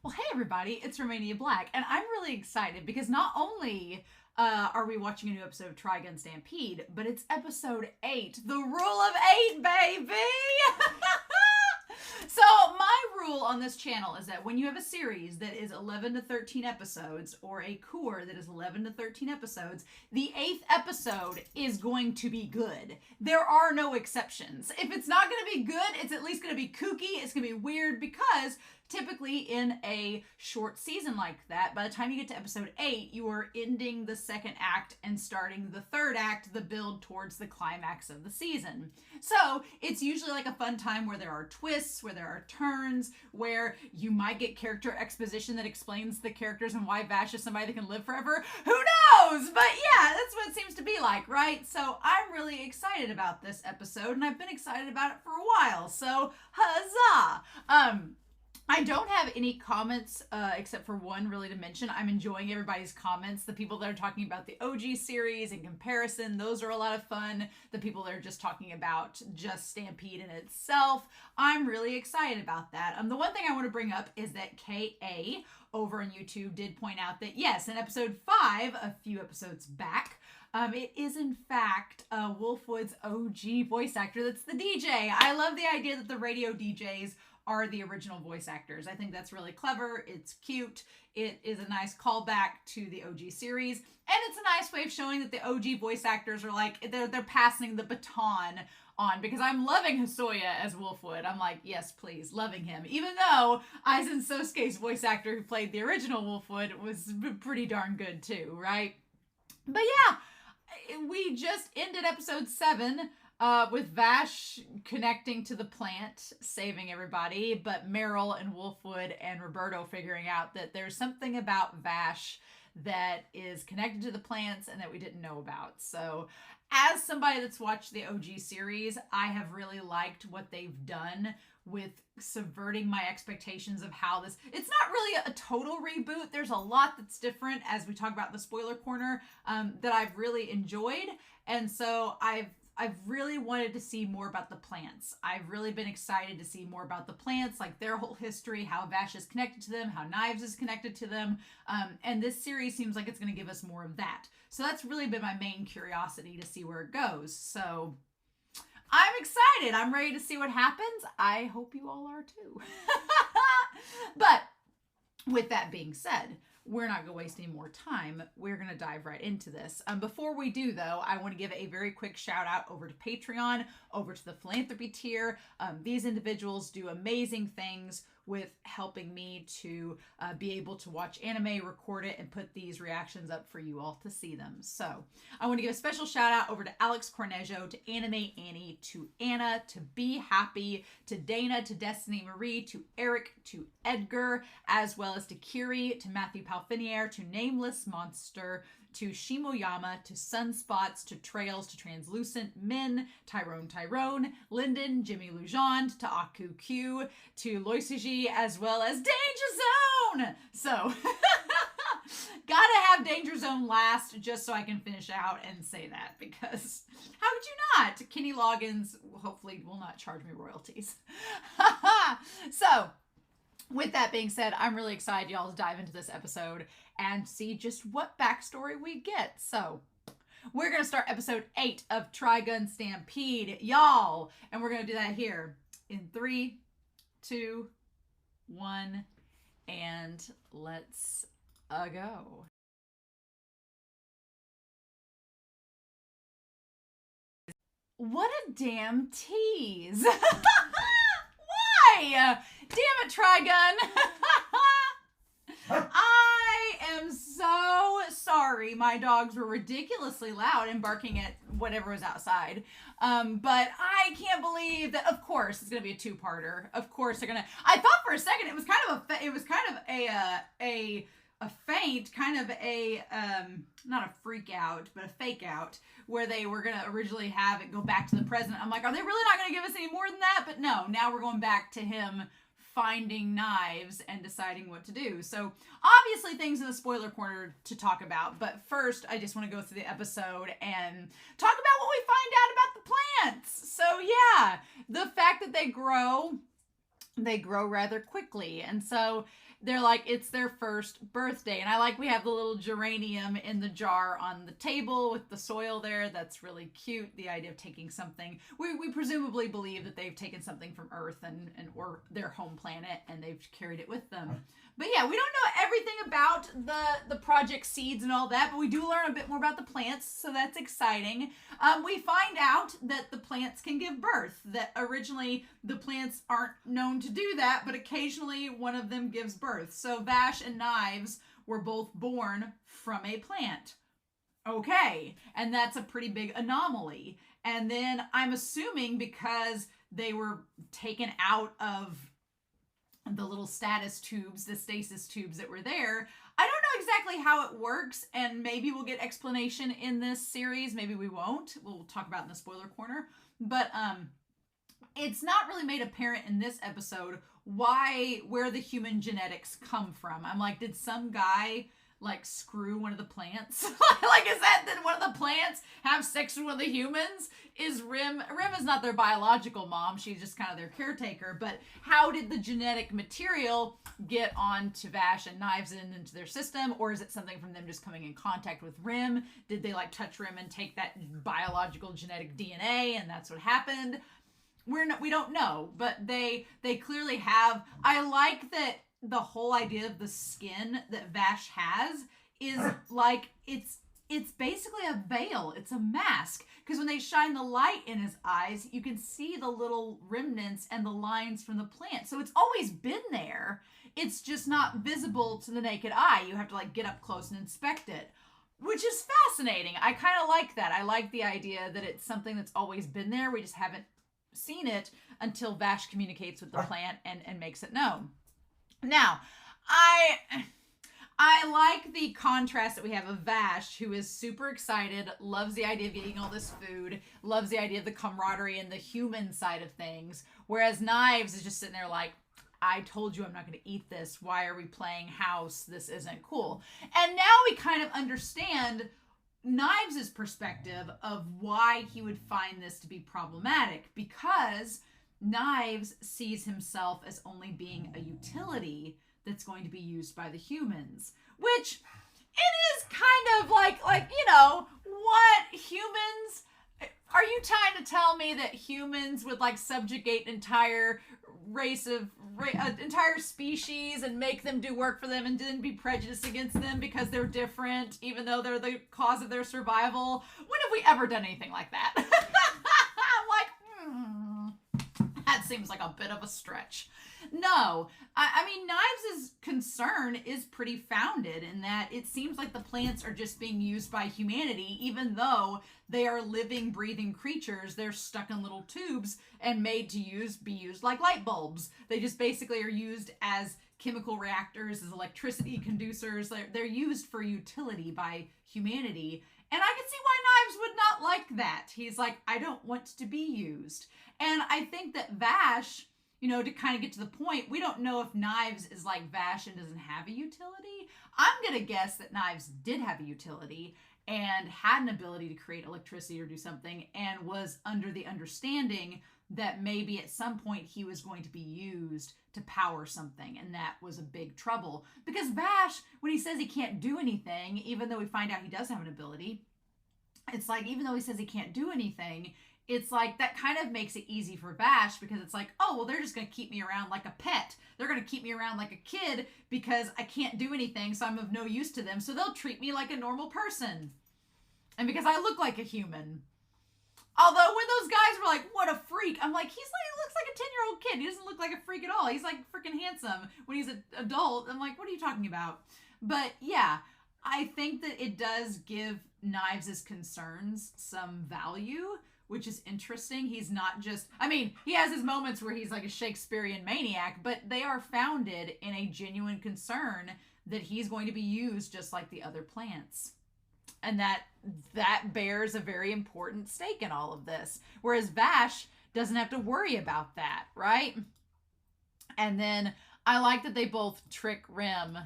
Well, hey everybody, it's Romania Black, and I'm really excited because not only are we watching a new episode of Trigun Stampede, but it's episode 8, the rule of 8, baby! So, my rule on this channel is that when you have a series that is 11 to 13 episodes, or a core that is 11 to 13 episodes, the 8th episode is going to be good. There are no exceptions. If it's not going to be good, it's at least going to be kooky, it's going to be weird, because typically in a short season like that, by the time you get to episode 8, you are ending the second act and starting the third act, the build towards the climax of the season. So it's usually like a fun time where there are twists, where there are turns, where you might get character exposition that explains the characters and why Vash is somebody that can live forever. Who knows? But yeah, that's what it seems to be like, right? So I'm really excited about this episode, and I've been excited about it for a while. So huzzah! I don't have any comments except for one really to mention. I'm enjoying everybody's comments. The people that are talking about the OG series in comparison, those are a lot of fun. The people that are just talking about just Stampede in itself, I'm really excited about that. The one thing I want to bring up is that KA over on YouTube did point out that yes, in episode 5, a few episodes back, it is in fact Wolfwood's OG voice actor that's the DJ. I love the idea that the radio DJs are the original voice actors. I think that's really clever. It's cute. It is a nice callback to the OG series. And it's a nice way of showing that the OG voice actors are like, they're passing the baton on, because I'm loving Hosoya as Wolfwood. I'm like, yes, please, loving him. Even though Aizen Sosuke's voice actor who played the original Wolfwood was pretty darn good too, right? But yeah, we just ended episode 7 with Vash connecting to the plant, saving everybody, but Meryl and Wolfwood and Roberto figuring out that there's something about Vash that is connected to the plants and that we didn't know about. So, as somebody that's watched the OG series, I have really liked what they've done with subverting my expectations of how this... It's not really a total reboot. There's a lot that's different, as we talk about in the spoiler corner, that I've really enjoyed. And so I've really wanted to see more about the plants. I've really been excited to see more about the plants, like their whole history, how Vash is connected to them, how Knives is connected to them. And this series seems like it's going to give us more of that. So that's really been my main curiosity to see where it goes. So I'm excited. I'm ready to see what happens. I hope you all are too. But with that being said, we're not going to waste any more time. We're going to dive right into this. Before we do, though, I want to give a very quick shout out over to Patreon, over to the philanthropy tier. These individuals do amazing things with helping me to be able to watch anime, record it, and put these reactions up for you all to see them. So I want to give a special shout out over to Alex Cornejo, to Anime Annie, to Anna, to Be Happy, to Dana, to Destiny Marie, to Eric, to Edgar, as well as to Kiri, to Matthew Palfinier, to Nameless Monster, to Shimoyama, to Sunspots, to Trails, to Translucent, Min, Tyrone, Lyndon, Jimmy Lujan, to Aku Q, to Loisiji, as well as Danger Zone! So, gotta have Danger Zone last just so I can finish out and say that, because how could you not? Kenny Loggins hopefully will not charge me royalties. So, with that being said, I'm really excited, y'all, to dive into this episode and see just what backstory we get. So, we're going to start episode 8 of Trigun Stampede, y'all. And we're going to do that here in 3, 2, 1, and let's go. What a damn tease. Why? Damn it, Trigun. I am so sorry. My dogs were ridiculously loud and barking at whatever was outside. But I can't believe that. Of course, it's gonna be a two-parter. Of course, they're gonna. I thought for a second it was kind of a feint, kind of a not a freak out, but a fake out, where they were gonna originally have it go back to the president. I'm like, are they really not gonna give us any more than that? But no, now we're going back to him finding Knives and deciding what to do. So obviously things in the spoiler corner to talk about, but first I just want to go through the episode and talk about what we find out about the plants. So yeah, the fact that they grow rather quickly. And so they're like, it's their first birthday. And I like, we have the little geranium in the jar on the table with the soil there. That's really cute. The idea of taking something, we presumably believe that they've taken something from Earth and or their home planet, and they've carried it with them. But yeah, we don't know everything about the project seeds and all that, but we do learn a bit more about the plants, so that's exciting. We find out that the plants can give birth, that originally the plants aren't known to do that, but occasionally one of them gives birth. So Vash and Knives were both born from a plant. Okay, and that's a pretty big anomaly. And then I'm assuming because they were taken out of the little stasis tubes that were there. I don't know exactly how it works, and maybe we'll get explanation in this series. Maybe we won't. We'll talk about it in the spoiler corner. But it's not really made apparent in this episode where the human genetics come from. I'm like, did some guy like screw one of the plants? Like, is that one of the plants have sex with one of the humans? Is Rim is not their biological mom, she's just kind of their caretaker, but how did the genetic material get onto Vash and Knives and into their system? Or is it something from them just coming in contact with Rim? Did they like touch Rim and take that biological genetic DNA and that's what happened? We don't know, but they clearly have. I like that the whole idea of the skin that Vash has is like, it's basically a veil. It's a mask. Because when they shine the light in his eyes, you can see the little remnants and the lines from the plant. So it's always been there. It's just not visible to the naked eye. You have to like get up close and inspect it, which is fascinating. I kind of like that. I like the idea that it's something that's always been there. We just haven't seen it until Vash communicates with the plant and makes it known. Now, I like the contrast that we have of Vash, who is super excited, loves the idea of eating all this food, loves the idea of the camaraderie and the human side of things, whereas Knives is just sitting there like, I told you I'm not going to eat this. Why are we playing house? This isn't cool. And now we kind of understand Knives' perspective of why he would find this to be problematic, because Knives sees himself as only being a utility that's going to be used by the humans, which it is kind of like, you know, what humans, are you trying to tell me that humans would like subjugate entire entire species and make them do work for them and then be prejudiced against them because they're different, even though they're the cause of their survival? When have we ever done anything like that? I'm like, that seems like a bit of a stretch. No, I mean, Knives' concern is pretty founded in that it seems like the plants are just being used by humanity, even though they are living, breathing creatures. They're stuck in little tubes and made to be used like light bulbs. They just basically are used as chemical reactors, as electricity conducers. They're used for utility by humanity. And I can see why Knives would not like that. He's like, I don't want to be used. And I think that Vash, you know, to kind of get to the point, we don't know if Knives is like Vash and doesn't have a utility. I'm going to guess that Knives did have a utility and had an ability to create electricity or do something, and was under the understanding that maybe at some point he was going to be used to power something, and that was a big trouble. Because Vash, when he says he can't do anything, even though we find out he does have an ability, it's like, even though he says he can't do anything, it's like that kind of makes it easy for Vash, because it's like, oh, well, they're just going to keep me around like a pet. They're going to keep me around like a kid because I can't do anything, so I'm of no use to them. So they'll treat me like a normal person. And because I look like a human. Although when those guys were like, what a freak, I'm like, he looks like a 10-year-old kid. He doesn't look like a freak at all. He's like freaking handsome when he's an adult. I'm like, what are you talking about? But yeah, I think that it does give Knives' concerns some value, which is interesting. He's not just, I mean, he has his moments where he's like a Shakespearean maniac, but they are founded in a genuine concern that he's going to be used just like the other plants. And that bears a very important stake in all of this. Whereas Vash doesn't have to worry about that, right? And then I like that they both trick Rim.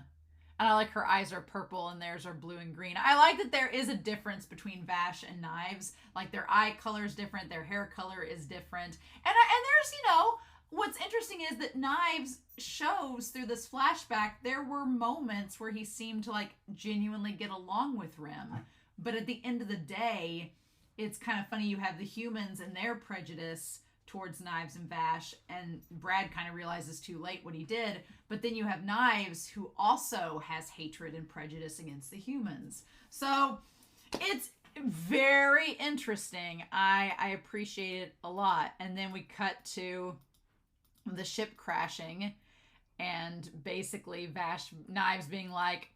And I like her eyes are purple and theirs are blue and green. I like that there is a difference between Vash and Knives. Like their eye color is different, their hair color is different. And there's, you know, what's interesting is that Knives shows through this flashback there were moments where he seemed to like genuinely get along with Rim. But at the end of the day, it's kind of funny. You have the humans and their prejudice towards Knives and Vash, and Brad kind of realizes too late what he did. But then you have Knives, who also has hatred and prejudice against the humans. So it's very interesting. I appreciate it a lot. And then we cut to the ship crashing, and basically Knives being like,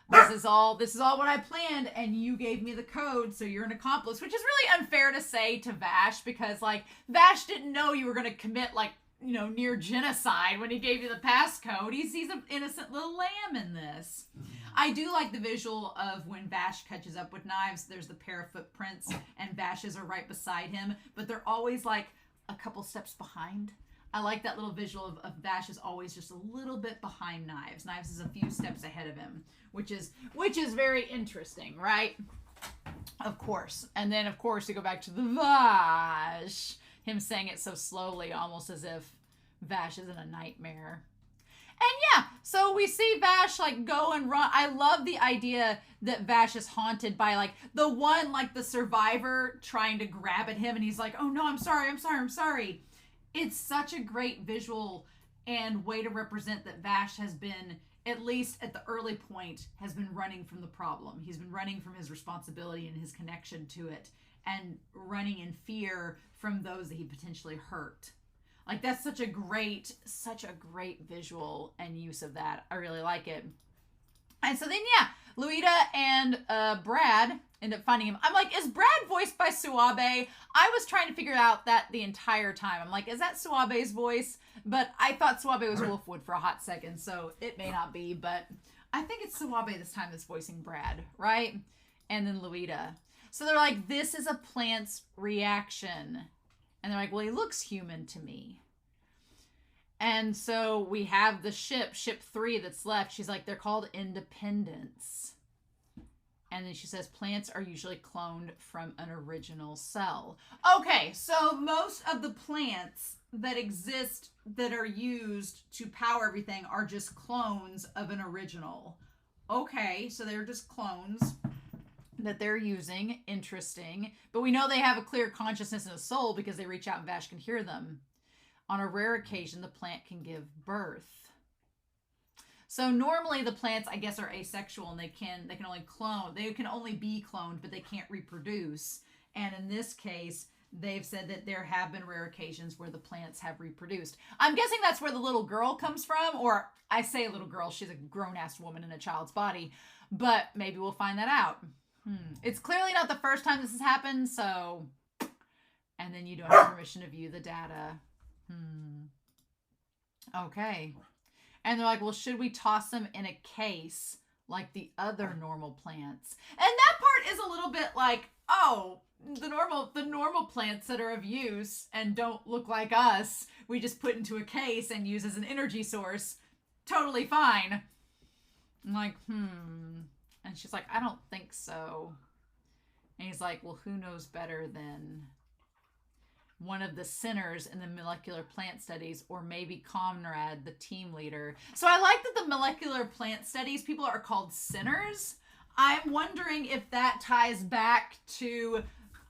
this is all what I planned, and you gave me the code, so you're an accomplice, which is really unfair to say to Vash, because like Vash didn't know you were going to commit like, you know, near genocide when he gave you the passcode. He's an innocent little lamb in this. I do like the visual of when Vash catches up with Knives. There's the pair of footprints, and Vash's are right beside him, but they're always like a couple steps behind. I like that little visual of Vash is always just a little bit behind Knives. Knives is a few steps ahead of him, which is very interesting, right? Of course. And then, of course, you go back to the Vash. Him saying it so slowly, almost as if Vash is in a nightmare. And yeah, so we see Vash like go and run. I love the idea that Vash is haunted by like the one, like the survivor trying to grab at him. And he's like, oh no, I'm sorry. It's such a great visual and way to represent that Vash has been, at least at the early point, has been running from the problem. He's been running from his responsibility and his connection to it, and running in fear from those that he potentially hurt. Like, that's such a great visual and use of that. I really like it. And so then, yeah, Luita and Brad end up finding him. I'm like, is Brad voiced by Suabe? I was trying to figure out that the entire time. I'm like, is that Suabe's voice? But I thought Suabe was Wolfwood for a hot second, so it may not be. But I think it's Suabe this time that's voicing Brad, right? And then Luita. So they're like, this is a plant's reaction. And they're like, well, he looks human to me. And so we have the ship 3 that's left. She's like, they're called Independence. And then she says, plants are usually cloned from an original cell. Okay, so most of the plants that exist that are used to power everything are just clones of an original. Okay, so they're just clones that they're using. Interesting. But we know they have a clear consciousness and a soul because they reach out and Vash can hear them. On a rare occasion, the plant can give birth. So normally the plants, I guess, are asexual and they can only clone. They can only be cloned, but they can't reproduce. And in this case, they've said that there have been rare occasions where the plants have reproduced. I'm guessing that's where the little girl comes from, or I say little girl, she's a grown-ass woman in a child's body, but maybe we'll find that out. It's clearly not the first time this has happened, so... And then you don't have permission to view the data. Okay. And they're like, well, should we toss them in a case like the other normal plants? And that part is a little bit like, oh, the normal plants that are of use and don't look like us, we just put into a case and use as an energy source. Totally fine. I'm like, And she's like, I don't think so. And he's like, well, who knows better than one of the sinners in the molecular plant studies, or maybe Conrad, the team leader. So I like that the molecular plant studies people are called sinners. I'm wondering if that ties back to,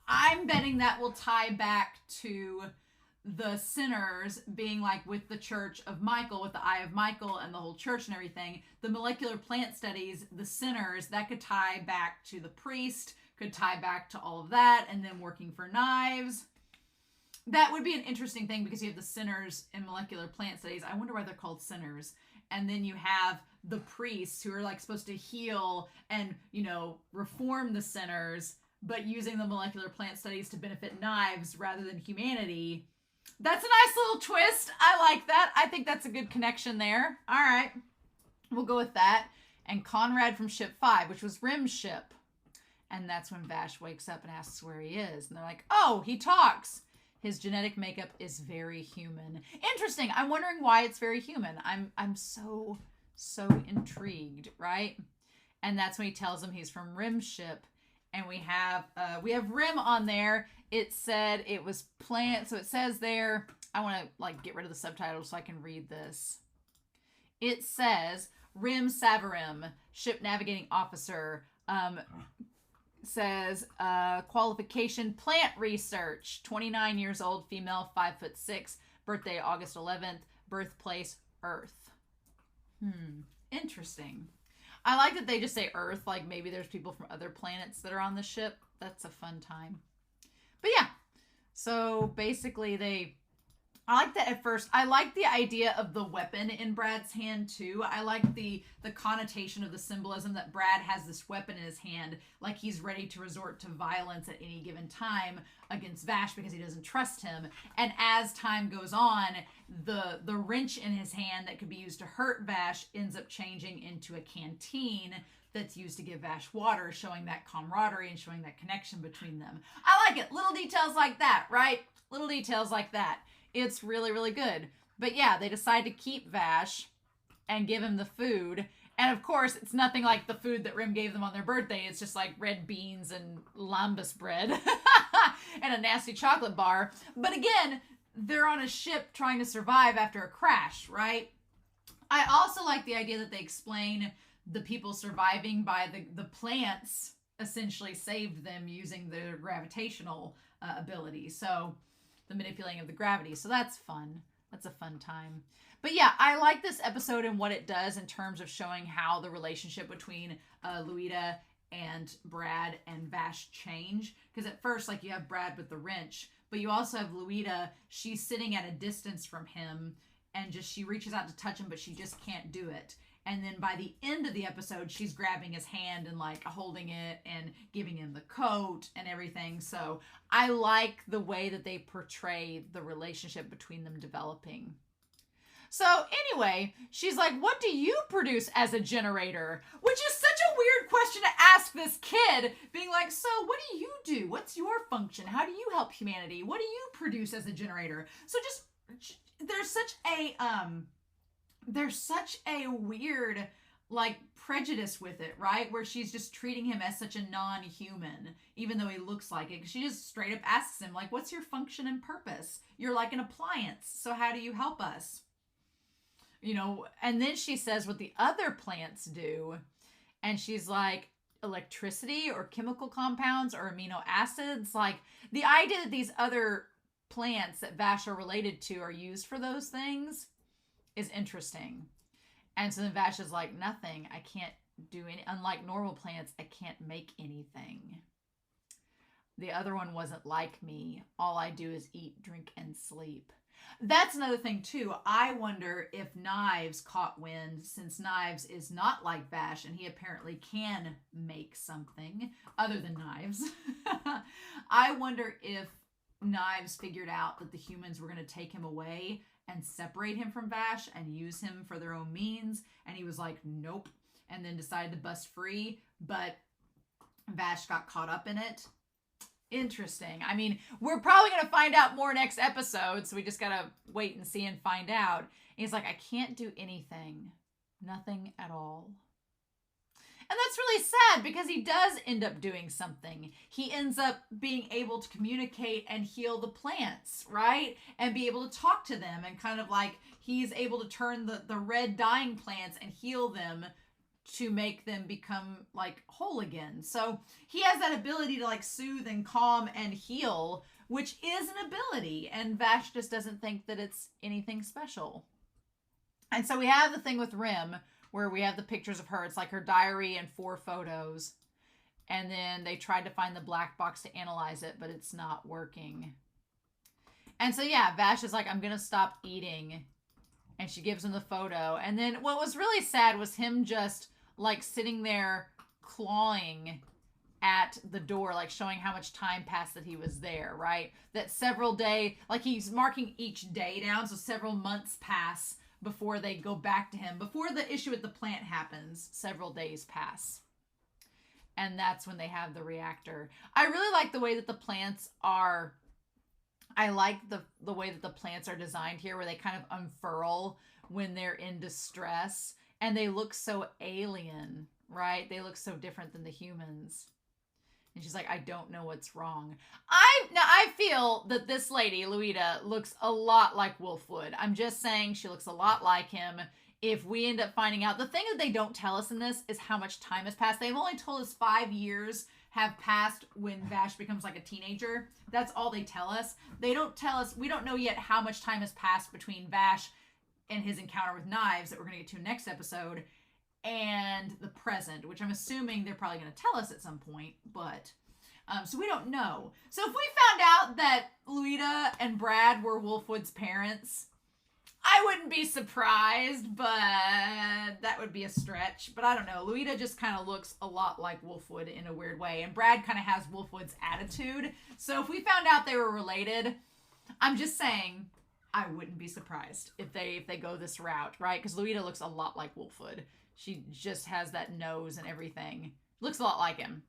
I'm betting that will tie back to the sinners being like with the Church of Michael, with the Eye of Michael and the whole church and everything. The molecular plant studies, the sinners, that could tie back to the priest, could tie back to all of that, and then working for Knives. That would be an interesting thing because you have the sinners in molecular plant studies. I wonder why they're called sinners. And then you have the priests who are like supposed to heal and, you know, reform the sinners, but using the molecular plant studies to benefit Knives rather than humanity. That's a nice little twist. I like that. I think that's a good connection there. All right. We'll go with that. And Conrad from ship 5, which was Rim's ship. And that's when Vash wakes up and asks where he is. And they're like, oh, he talks. His genetic makeup is very human. Interesting. I'm wondering why it's very human. I'm so intrigued, right? And that's when he tells him he's from Rim's ship. And we have Rim on there. It said it was plant. So it says there, I want to like get rid of the subtitles so I can read this. It says Rim Savarim, ship navigating officer, says qualification plant research, 29 years old, female, 5'6", birthday August 11th, birthplace Earth. Interesting. I like that they just say Earth, like maybe there's people from other planets that are on the ship. That's a fun time. But yeah, so basically I like that at first. I like the idea of the weapon in Brad's hand too. I like the connotation of the symbolism that Brad has this weapon in his hand, like he's ready to resort to violence at any given time against Vash because he doesn't trust him. And as time goes on, the wrench in his hand that could be used to hurt Vash ends up changing into a canteen that's used to give Vash water, showing that camaraderie and showing that connection between them. I like it. Little details like that, right? Little details like that. It's really, really good. But yeah, they decide to keep Vash and give him the food. And of course, it's nothing like the food that Rim gave them on their birthday. It's just like red beans and lambus bread and a nasty chocolate bar. But again, they're on a ship trying to survive after a crash, right? I also like the idea that they explain the people surviving by the plants essentially saved them using their gravitational ability. So the manipulating of the gravity. So that's fun. That's a fun time. But yeah, I like this episode and what it does in terms of showing how the relationship between Luita and Brad and Vash change. Because at first, like, you have Brad with the wrench, but you also have Luita. She's sitting at a distance from him and she reaches out to touch him, but she just can't do it. And then by the end of the episode, she's grabbing his hand and like holding it and giving him the coat and everything. So I like the way that they portray the relationship between them developing. So anyway, she's like, what do you produce as a generator? Which is such a weird question to ask this kid, being like, so what do you do? What's your function? How do you help humanity? What do you produce as a generator? So just, there's such a weird, like, prejudice with it, right? Where she's just treating him as such a non-human, even though he looks like it. She just straight up asks him, like, what's your function and purpose? You're like an appliance, so how do you help us? You know, and then she says what the other plants do, and she's like, electricity or chemical compounds or amino acids. Like, the idea that these other plants that Vash are related to are used for those things is interesting. And so then Vash is like, nothing. I can't do any. Unlike normal plants, I can't make anything. The other one wasn't like me. All I do is eat, drink, and sleep. That's another thing too. I wonder if Knives caught wind, since Knives is not like Vash and he apparently can make something other than knives. I wonder if Knives figured out that the humans were going to take him away and separate him from Vash and use him for their own means. And he was like, nope. And then decided to bust free. But Vash got caught up in it. Interesting. I mean, we're probably going to find out more next episode. So we just got to wait and see and find out. And he's like, I can't do anything. Nothing at all. And that's really sad because he does end up doing something. He ends up being able to communicate and heal the plants, right? And be able to talk to them, and kind of like he's able to turn the red dying plants and heal them to make them become like whole again. So he has that ability to like soothe and calm and heal, which is an ability. And Vash just doesn't think that it's anything special. And so we have the thing with Rim, where we have the pictures of her. It's like her diary and 4 photos. And then they tried to find the black box to analyze it, but it's not working. And so, yeah, Vash is like, I'm going to stop eating. And she gives him the photo. And then what was really sad was him just like sitting there clawing at the door, like showing how much time passed that he was there, right? That several days, like he's marking each day down. So several months pass before they go back to him. Before the issue with the plant happens, several days pass. And that's when they have the reactor. I really like the way that the plants are. I like the way that the plants are designed here, where they kind of unfurl when they're in distress. And they look so alien, right? They look so different than the humans. And she's like, I don't know what's wrong. Now I feel that this lady, Luita, looks a lot like Wolfwood. I'm just saying she looks a lot like him. If we end up finding out, the thing that they don't tell us in this is how much time has passed. They've only told us 5 years have passed when Vash becomes like a teenager. That's all they tell us. They don't tell us, we don't know yet how much time has passed between Vash and his encounter with Knives that we're going to get to next episode and the present, which I'm assuming they're probably going to tell us at some point, but so we don't know. So if we found out that Luita and Brad were Wolfwood's parents, I wouldn't be surprised, but that would be a stretch. But I don't know. Luita just kind of looks a lot like Wolfwood in a weird way, and Brad kind of has Wolfwood's attitude. So if we found out they were related, I'm just saying I wouldn't be surprised if they go this route, right? Because Luita looks a lot like Wolfwood. She just has that nose and everything. Looks a lot like him.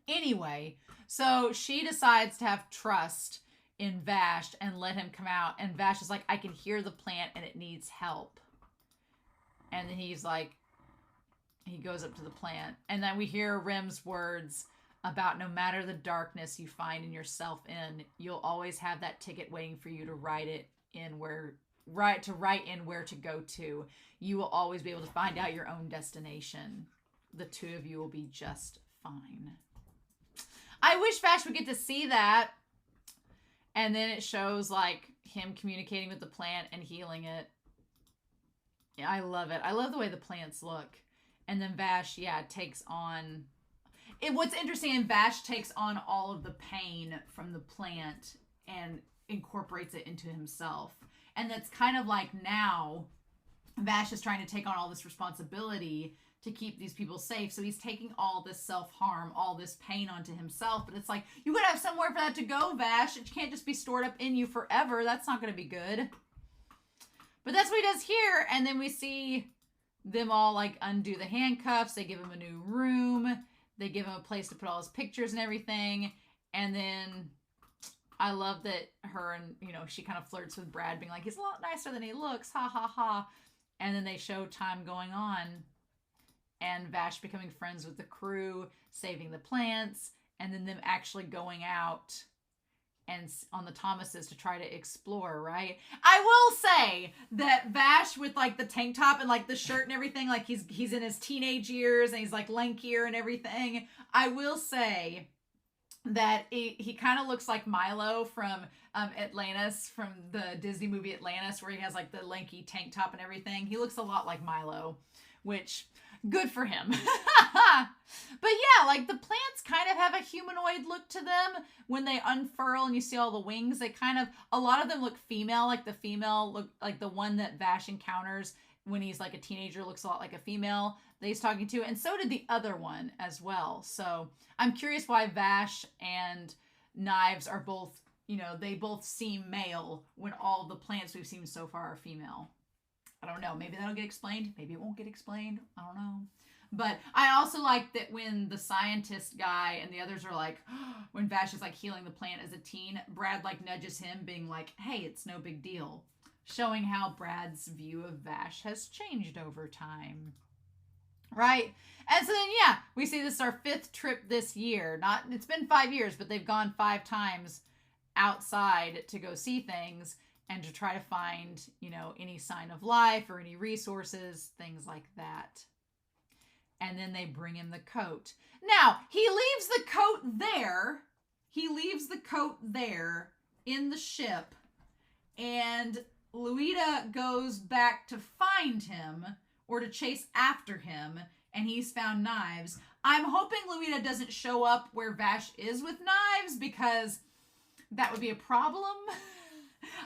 Anyway, so she decides to have trust in Vash and let him come out. And Vash is like, I can hear the plant and it needs help. And then he's like, he goes up to the plant. And then we hear Rim's words about no matter the darkness you find in yourself in, you'll always have that ticket waiting for you to write in where to go to. You will always be able to find out your own destination. The two of you will be just fine. I wish Vash would get to see that. And then it shows like him communicating with the plant and healing it. Yeah, I love it. I love the way the plants look. And then Vash, takes on... What's interesting, and Vash takes on all of the pain from the plant and incorporates it into himself. And that's kind of like now Vash is trying to take on all this responsibility to keep these people safe. So he's taking all this self-harm, all this pain onto himself. But it's like, you gotta have somewhere for that to go, Vash. It can't just be stored up in you forever. That's not gonna be good. But that's what he does here. And then we see them all like undo the handcuffs. They give him a new room. They give him a place to put all his pictures and everything. And then I love that her and, she kind of flirts with Brad, being like, he's a lot nicer than he looks. Ha, ha, ha. And then they show time going on. And Vash becoming friends with the crew, saving the plants. And then them actually going out and on the Thomases to try to explore, right? I will say that Vash with like the tank top and like the shirt and everything, like he's in his teenage years and he's like lankier and everything. I will say that he kind of looks like Milo from Atlantis, from the Disney movie Atlantis, where he has like the lanky tank top and everything. He looks a lot like Milo, which... good for him. But yeah, like the plants kind of have a humanoid look to them when they unfurl and you see all the wings. They kind of, a lot of them look female, like the female look like the one that Vash encounters when he's like a teenager looks a lot like a female that he's talking to. And so did the other one as well. So I'm curious why Vash and Knives are both, they both seem male when all the plants we've seen so far are female. I don't know. Maybe that'll get explained. Maybe it won't get explained. I don't know. But I also like that when the scientist guy and the others are like, when Vash is like healing the plant as a teen, Brad like nudges him being like, hey, it's no big deal. Showing how Brad's view of Vash has changed over time. Right? And so then, we see this is our 5th trip this year. It's been 5 years, but they've gone 5 times outside to go see things. And to try to find, any sign of life or any resources, things like that. And then they bring him the coat. Now, he leaves the coat there. He leaves the coat there in the ship. And Luita goes back to find him or to chase after him. And he's found Knives. I'm hoping Luita doesn't show up where Vash is with Knives, because that would be a problem.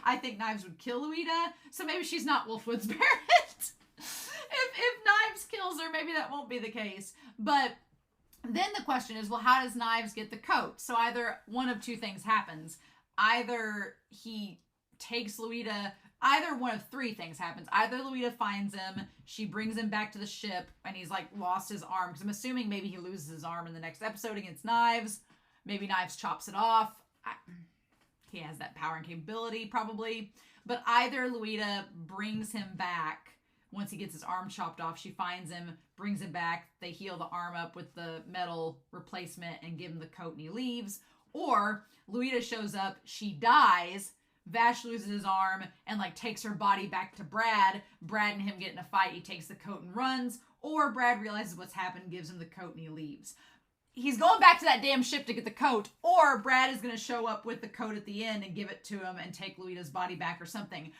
I think Knives would kill Luita, so maybe she's not Wolfwood's parent. if Knives kills her, maybe that won't be the case. But then the question is, well, how does Knives get the coat? So either one of two things happens. Either he takes Luita, either one of 3 things happens. Either Luita finds him, she brings him back to the ship, and he's like lost his arm, because I'm assuming maybe he loses his arm in the next episode against Knives. Maybe Knives chops it off. He has that power and capability, probably. But either Luita brings him back once he gets his arm chopped off, she finds him, brings him back. They heal the arm up with the metal replacement and give him the coat and he leaves. Or Louita shows up, she dies, Vash loses his arm and like takes her body back to Brad. Brad and him get in a fight. He takes the coat and runs. Or Brad realizes what's happened, gives him the coat and he leaves. He's going back to that damn ship to get the coat, or Brad is going to show up with the coat at the end and give it to him and take Louita's body back or something.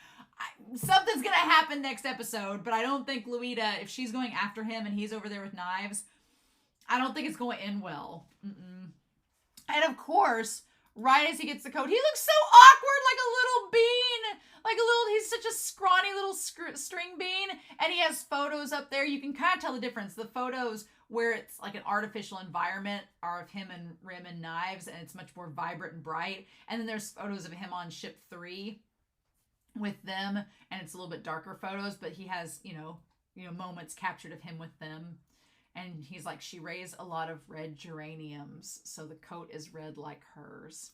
Something's going to happen next episode, but I don't think Louita, if she's going after him and he's over there with knives, I don't think it's going to end well. And of course, right as he gets the coat, he looks so awkward, like a little bean. He's such a scrawny little string bean. And he has photos up there. You can kind of tell the difference. The photos where it's like an artificial environment are of him and Rim and Knives, and it's much more vibrant and bright. And then there's photos of him on ship 3 with them, and it's a little bit darker photos, but he has, you know, moments captured of him with them. And he's like, she raised a lot of red geraniums, so the coat is red like hers.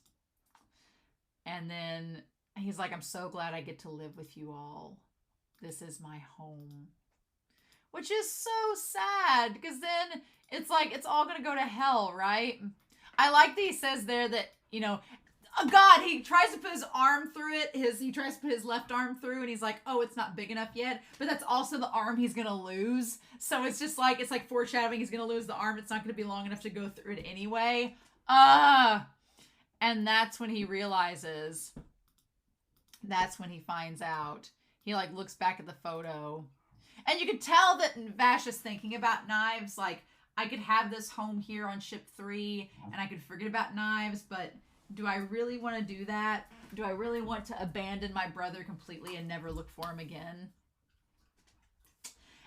And then he's like, I'm so glad I get to live with you all. This is my home. Which is so sad, because then it's like, it's all going to go to hell, right? I like that he says there that, you know, oh God, he tries to put his arm through it. He tries to put his left arm through, and he's like, oh, it's not big enough yet. But that's also the arm he's going to lose. So it's just like, it's like foreshadowing he's going to lose the arm. It's not going to be long enough to go through it anyway. And that's when he realizes, that's when he finds out. He like looks back at the photo. And you could tell that Vash is thinking about Knives. Like, I could have this home here on ship 3, and I could forget about Knives, but do I really want to do that? Do I really want to abandon my brother completely and never look for him again?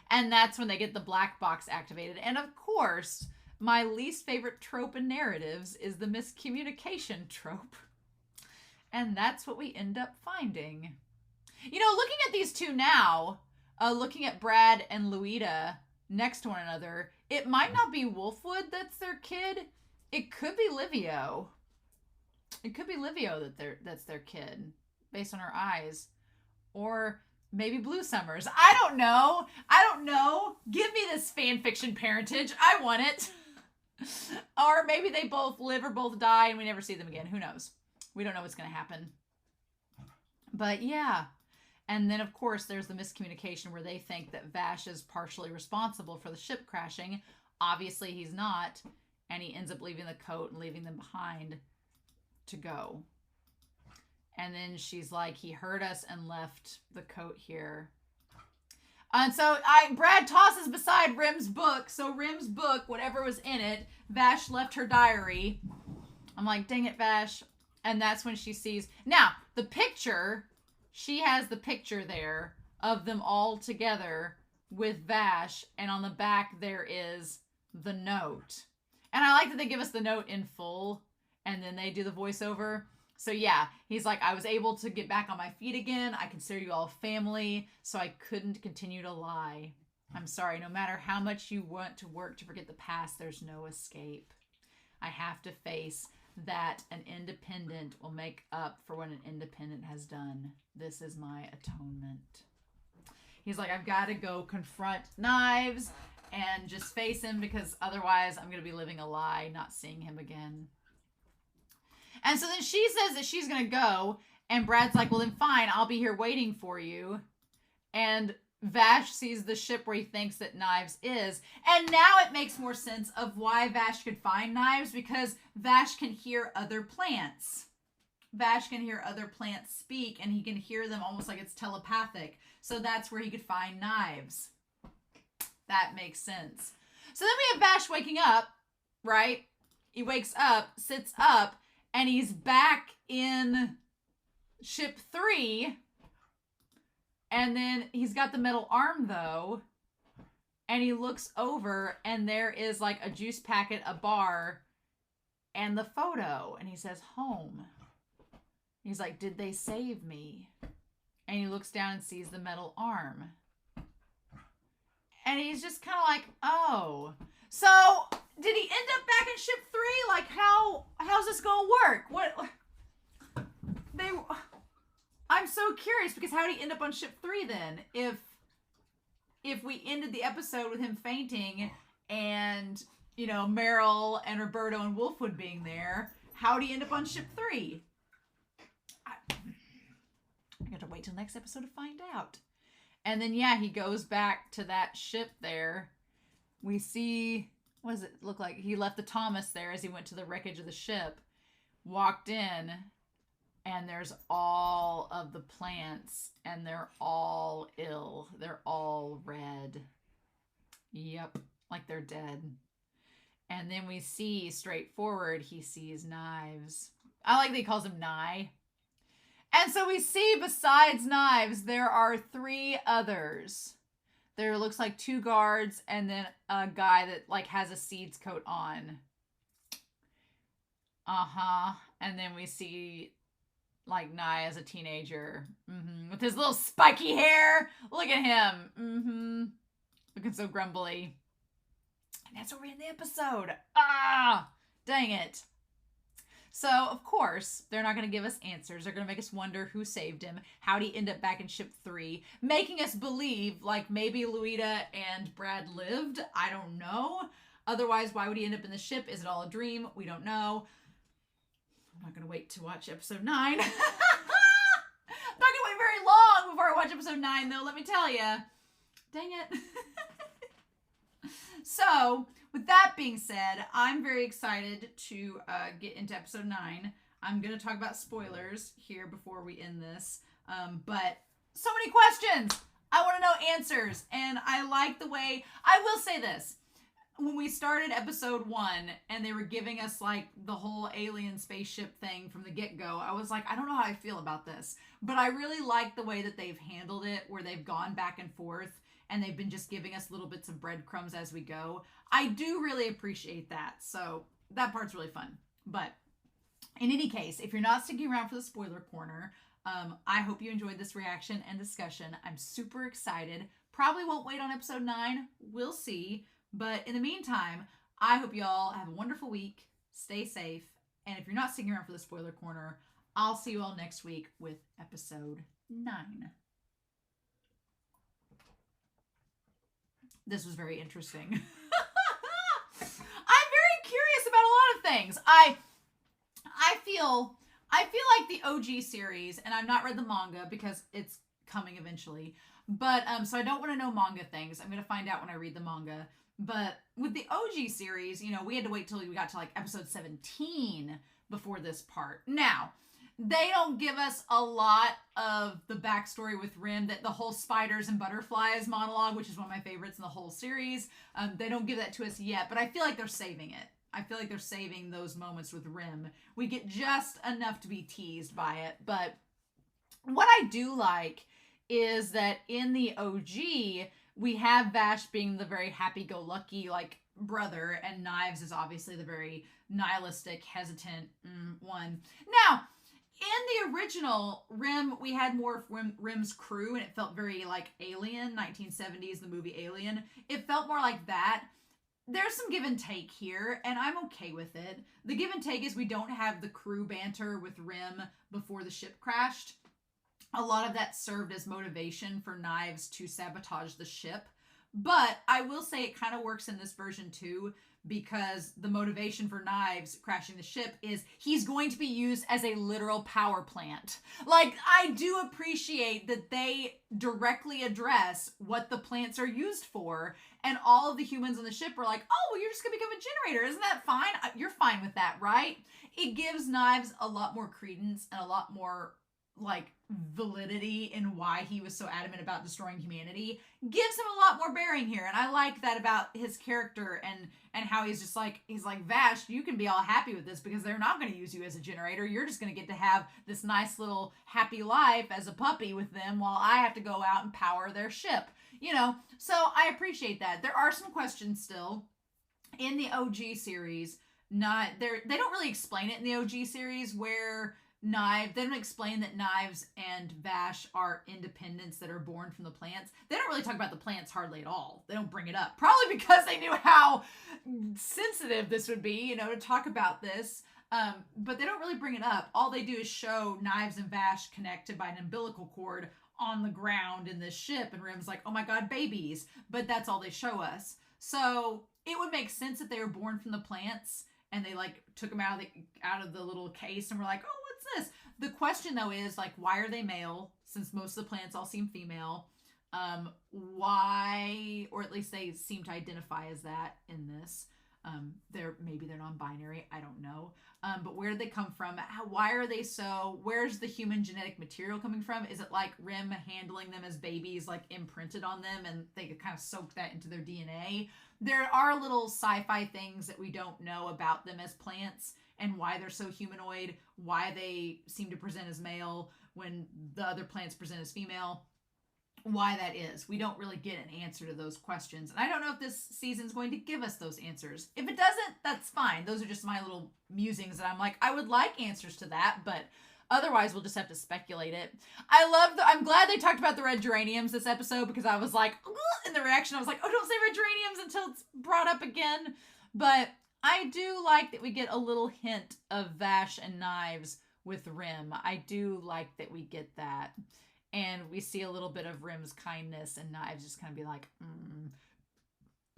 And that's when they get the black box activated. And of course, my least favorite trope in narratives is the miscommunication trope. And that's what we end up finding. You know, looking at these two now, looking at Brad and Louita next to one another, it might not be Wolfwood that's their kid. It could be Livio. It could be Livio that's their kid, based on her eyes. Or maybe Blue Summers. I don't know. Give me this fan fiction parentage. I want it. Or maybe they both live or both die and we never see them again. Who knows? We don't know what's going to happen. But yeah. And then, of course, there's the miscommunication where they think that Vash is partially responsible for the ship crashing. Obviously, he's not. And he ends up leaving the coat and leaving them behind to go. And then she's like, he heard us and left the coat here. And so Brad tosses beside Rim's book. So Rim's book, whatever was in it, Vash left her diary. I'm like, dang it, Vash. And that's when she sees... Now, the picture... She has the picture there of them all together with Vash. And on the back, there is the note. And I like that they give us the note in full. And then they do the voiceover. So yeah, he's like, I was able to get back on my feet again. I consider you all family. So I couldn't continue to lie. I'm sorry. No matter how much you want to work to forget the past, there's no escape. I have to face that an independent will make up for what an independent has done. This is my atonement. He's like, I've got to go confront Knives and just face him, because otherwise I'm going to be living a lie, not seeing him again. And so then she says that she's going to go, and Brad's like, well then fine, I'll be here waiting for you. And Vash sees the ship where he thinks that Knives is. And now it makes more sense of why Vash could find Knives, because Vash can hear other plants. Vash can hear other plants speak, and he can hear them almost like it's telepathic. So that's where he could find Knives. That makes sense. So then we have Vash waking up, right? He wakes up, sits up, and he's back in ship 3. And then he's got the metal arm, though. And he looks over, and there is like a juice packet, a bar, and the photo. And he says, home. He's like, did they save me? And he looks down and sees the metal arm. And he's just kind of like, oh. So, did he end up back in ship 3? Like, how's this going to work? I'm so curious, because how did he end up on ship 3 then? If if we ended the episode with him fainting and, you know, Meryl and Roberto and Wolfwood being there, how'd he end up on ship 3? I got to wait till next episode to find out. And then, yeah, he goes back to that ship there. We see, what does it look like? He left the Thomas there as he went to the wreckage of the ship, walked in, and there's all of the plants, and they're all ill. They're all red. Yep, like they're dead. And then we see, straightforward, he sees Knives. I like that he calls him Nye. And so we see, besides Knives, there are 3 others. There looks like 2 guards and then a guy that like has a Seeds coat on. And then we see like Nye as a teenager. With his little spiky hair. Look at him. Looking so grumbly. And that's where we end the episode. Dang it. So, of course, they're not going to give us answers. They're going to make us wonder who saved him. How'd he end up back in ship 3? Making us believe, like, maybe Luita and Brad lived. I don't know. Otherwise, why would he end up in the ship? Is it all a dream? We don't know. I'm not going to wait to watch episode 9. I'm not going to wait very long before I watch episode 9, though, let me tell you. Dang it. So, with that being said, I'm very excited to get into episode 9. I'm going to talk about spoilers here before we end this. But so many questions. I want to know answers. And I like the way, I will say this. When we started episode 1 and they were giving us like the whole alien spaceship thing from the get-go, I was like, I don't know how I feel about this. But I really like the way that they've handled it, where they've gone back and forth. And they've been just giving us little bits of breadcrumbs as we go. I do really appreciate that. So that part's really fun. But in any case, if you're not sticking around for the spoiler corner, I hope you enjoyed this reaction and discussion. I'm super excited. Probably won't wait on episode 9. We'll see. But in the meantime, I hope y'all have a wonderful week. Stay safe. And if you're not sticking around for the spoiler corner, I'll see you all next week with episode 9. This was very interesting. I'm very curious about a lot of things. I feel like the OG series, and I've not read the manga because it's coming eventually. But so I don't want to know manga things. I'm gonna find out when I read the manga. But with the OG series, you know, we had to wait till we got to like episode 17 before this part. Now, they don't give us a lot of the backstory with Rim, that the whole spiders and butterflies monologue, which is one of my favorites in the whole series. They don't give that to us yet, but I feel like they're saving it. I feel like they're saving those moments with Rim. We get just enough to be teased by it. But what I do like is that in the OG, we have Vash being the very happy-go-lucky, like, brother, and Knives is obviously the very nihilistic, hesitant one. Now, in the original Rim, we had more of Rim's crew, and it felt very like Alien, 1970s, the movie Alien. It felt more like that. There's some give and take here, and I'm okay with it. The give and take is we don't have the crew banter with Rim before the ship crashed. A lot of that served as motivation for Knives to sabotage the ship. But I will say it kind of works in this version too, because the motivation for Knives crashing the ship is he's going to be used as a literal power plant. Like, I do appreciate that they directly address what the plants are used for, and all of the humans on the ship are like, oh, well, you're just gonna become a generator. Isn't that fine? You're fine with that, right? It gives Knives a lot more credence and a lot more, like, validity in why he was so adamant about destroying humanity. Gives him a lot more bearing here, and I like that about his character, and how he's just like, Vash, you can be all happy with this because they're not going to use you as a generator. You're just going to get to have this nice little happy life as a puppy with them while I have to go out and power their ship, you know. So I appreciate that. There are some questions still in the OG series. They don't really explain it in the OG series where they don't explain that Knives and Vash are independents that are born from the plants. They don't really talk about the plants hardly at all. They don't bring it up. Probably because they knew how sensitive this would be, you know, to talk about this. But they don't really bring it up. All they do is show Knives and Vash connected by an umbilical cord on the ground in this ship, and Rim's like, oh my god, babies. But that's all they show us. So it would make sense if they were born from the plants and they like took them out of the little case and were like, oh, what's this? The question though is like, why are they male? Since most of the plants all seem female. Why, or at least they seem to identify as that in this. Maybe they're non-binary. I don't know. But where did they come from? Why are they so? Where's the human genetic material coming from? Is it like Rim handling them as babies, like imprinted on them, and they could kind of soak that into their DNA? There are little sci-fi things that we don't know about them as plants and why they're so humanoid, why they seem to present as male when the other plants present as female. Why that is. We don't really get an answer to those questions. And I don't know if this season's going to give us those answers. If it doesn't, that's fine. Those are just my little musings that I'm like, I would like answers to that, but otherwise we'll just have to speculate it. I'm glad they talked about the red geraniums this episode, because I was like, in the reaction, I was like, oh, don't say red geraniums until it's brought up again. But I do like that we get a little hint of Vash and Knives with Rim. I do like that we get that. And we see a little bit of Rim's kindness, and Knives just kind of be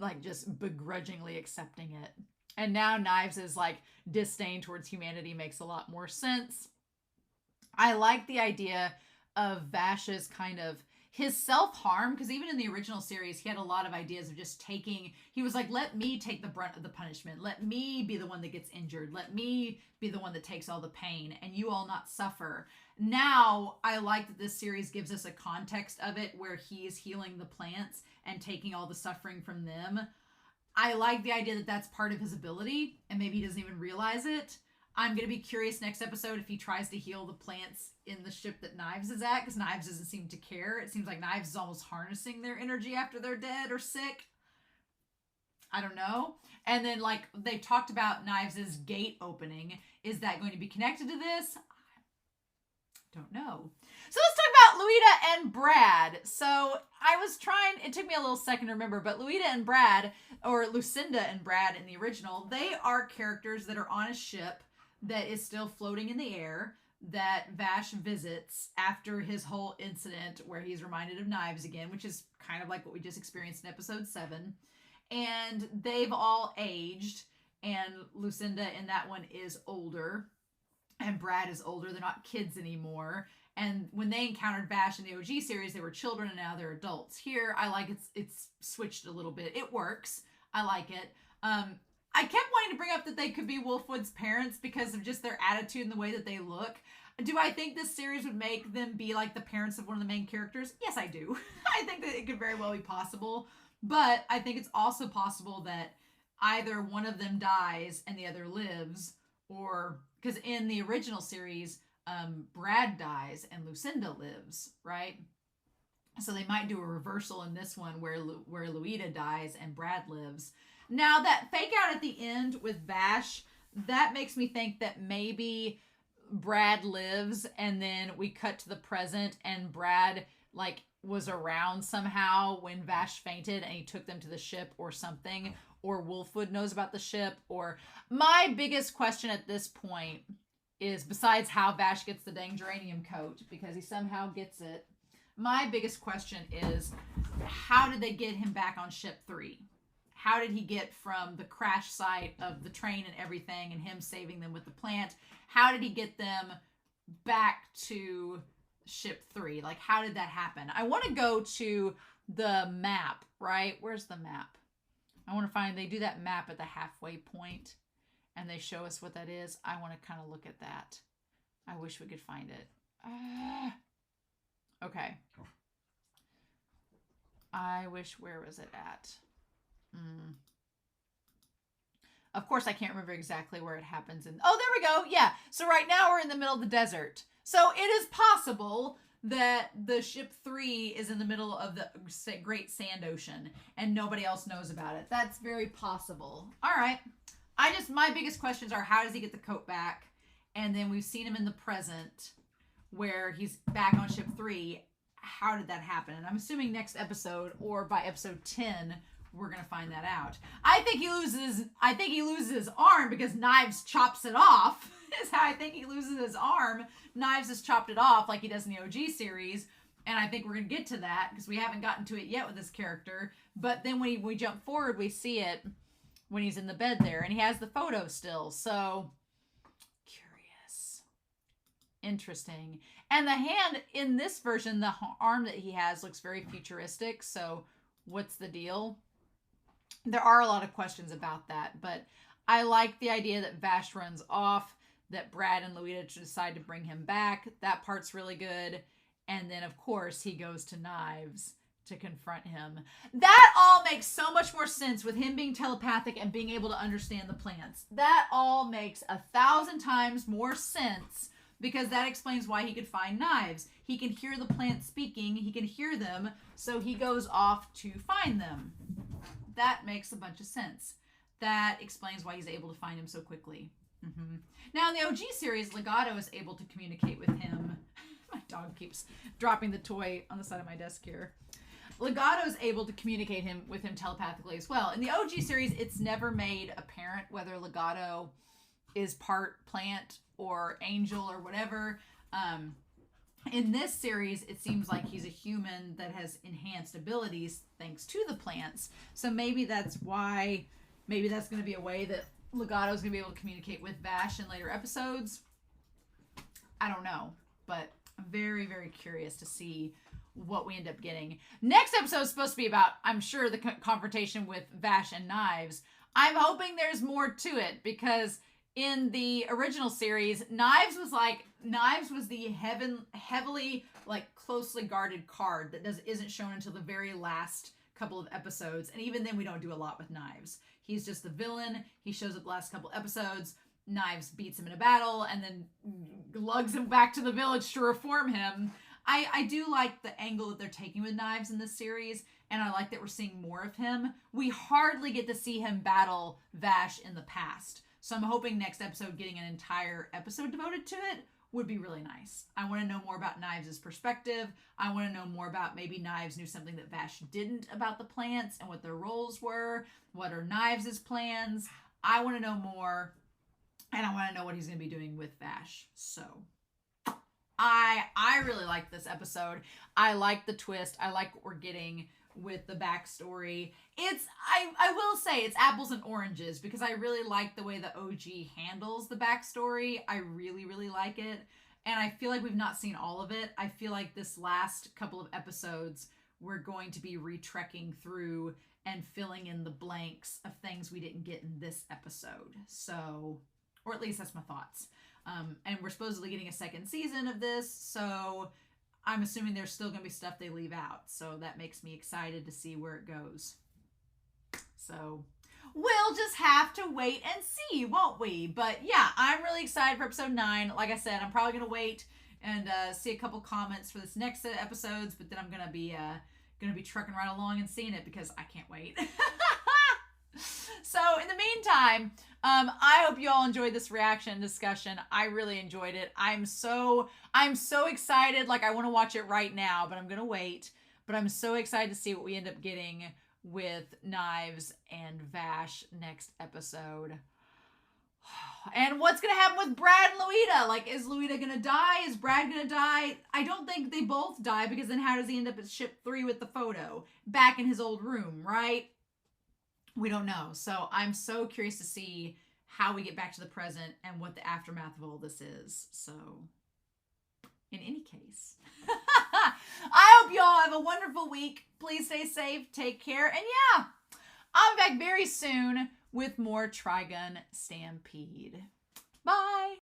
like just begrudgingly accepting it. And now Knives' like disdain towards humanity makes a lot more sense. I like the idea of Vash's kind of his self-harm, because even in the original series, he had a lot of ideas of just he was like, let me take the brunt of the punishment. Let me be the one that gets injured. Let me be the one that takes all the pain, and you all not suffer. Now, I like that this series gives us a context of it where he's healing the plants and taking all the suffering from them. I like the idea that that's part of his ability, and maybe he doesn't even realize it. I'm going to be curious next episode if he tries to heal the plants in the ship that Knives is at, because Knives doesn't seem to care. It seems like Knives is almost harnessing their energy after they're dead or sick. I don't know. And then, like, they talked about Knives' gate opening. Is that going to be connected to this? Don't know. So let's talk about Louita and Brad. So it took me a little second to remember, but Louita and Brad, or Lucinda and Brad in the original, they are characters that are on a ship that is still floating in the air that Vash visits after his whole incident where he's reminded of Knives again, which is kind of like what we just experienced in episode 7. And they've all aged, and Lucinda in that one is older. And Brad is older. They're not kids anymore. And when they encountered Vash in the OG series, they were children, and now they're adults. Here, I like it's switched a little bit. It works. I like it. I kept wanting to bring up that they could be Wolfwood's parents because of just their attitude and the way that they look. Do I think this series would make them be like the parents of one of the main characters? Yes, I do. I think that it could very well be possible. But I think it's also possible that either one of them dies and the other lives, or... because in the original series, Brad dies and Lucinda lives, right? So they might do a reversal in this one where Louita dies and Brad lives. Now, that fake out at the end with Vash, that makes me think that maybe Brad lives, and then we cut to the present, and Brad, like, was around somehow when Vash fainted and he took them to the ship or something. Or Wolfwood knows about the ship. Or my biggest question at this point is, besides how Vash gets the dang geranium coat, because he somehow gets it, my biggest question is, how did they get him back on ship 3? How did he get from the crash site of the train and everything and him saving them with the plant? How did he get them back to ship 3? Like, how did that happen? I want to go to the map, right? Where's the map? I want to find, they do that map at the halfway point and they show us what that is. I want to kind of look at that. I wish we could find it. Okay. I wish, where was it at? Of course, I can't remember exactly where it happens. Oh, there we go. Yeah. So right now we're in the middle of the desert. So it is possible that the ship 3 is in the middle of the Great Sand Ocean and nobody else knows about it. That's very possible. All right. My biggest questions are, how does he get the coat back? And then we've seen him in the present where he's back on ship 3. How did that happen? And I'm assuming next episode, or by episode 10, we're going to find that out. I think he loses his arm because Knives chops it off. Is how I think he loses his arm. Knives has chopped it off like he does in the OG series. And I think we're going to get to that because we haven't gotten to it yet with this character. But then when we jump forward, we see it when he's in the bed there. And he has the photo still. So, curious. Interesting. And the hand in this version, the arm that he has looks very futuristic. So, what's the deal? There are a lot of questions about that. But I like the idea that Vash runs off, that Brad and Louita decide to bring him back. That part's really good. And then, of course, he goes to Knives to confront him. That all makes so much more sense with him being telepathic and being able to understand the plants. That all makes 1,000 times more sense because that explains why he could find Knives. He can hear the plants speaking. He can hear them, so he goes off to find them. That makes a bunch of sense. That explains why he's able to find him so quickly. Mm-hmm. Now, in the OG series, Legato is able to communicate with him. My dog keeps dropping the toy on the side of my desk here. Legato is able to communicate with him telepathically as well. In the OG series, it's never made apparent whether Legato is part plant or angel or whatever. In this series, it seems like he's a human that has enhanced abilities thanks to the plants. So maybe that's why, maybe that's going to be a way that Legato is going to be able to communicate with Vash in later episodes. I don't know, but I'm very, very curious to see what we end up getting. Next episode is supposed to be about, I'm sure, the confrontation with Vash and Knives. I'm hoping there's more to it because in the original series, Knives was the heavily, like, closely guarded card that isn't shown until the very last couple of episodes. And even then, we don't do a lot with Knives. He's just the villain. He shows up the last couple episodes. Knives beats him in a battle and then lugs him back to the village to reform him. I do like the angle that they're taking with Knives in this series, and I like that we're seeing more of him. We hardly get to see him battle Vash in the past. So I'm hoping next episode getting an entire episode devoted to it would be really nice. I want to know more about Knives' perspective. I want to know more about maybe Knives knew something that Vash didn't about the plants and what their roles were. What are Knives' plans? I want to know more. And I want to know what he's going to be doing with Vash. So, I really like this episode. I like the twist. I like what we're getting with the backstory. I will say it's apples and oranges because I really like the way the OG handles the backstory. I really, really like it. And I feel like we've not seen all of it. I feel like this last couple of episodes, we're going to be retrekking through and filling in the blanks of things we didn't get in this episode. So, or at least that's my thoughts. And we're supposedly getting a second season of this, so I'm assuming there's still going to be stuff they leave out. So that makes me excited to see where it goes. So we'll just have to wait and see, won't we? But yeah, I'm really excited for episode 9. Like I said, I'm probably going to wait and see a couple comments for this next set of episodes, but then I'm going to be trucking right along and seeing it because I can't wait. So in the meantime, I hope you all enjoyed this reaction discussion. I really enjoyed it. I'm so excited. Like, I want to watch it right now, but I'm going to wait. But I'm so excited to see what we end up getting with Knives and Vash next episode. And what's going to happen with Brad and Louita? Like, is Louita going to die? Is Brad going to die? I don't think they both die because then how does he end up at ship 3 with the photo? Back in his old room, right? We don't know. So I'm so curious to see how we get back to the present and what the aftermath of all this is. So in any case, I hope you all have a wonderful week. Please stay safe. Take care. And yeah, I'm back very soon with more Trigun Stampede. Bye.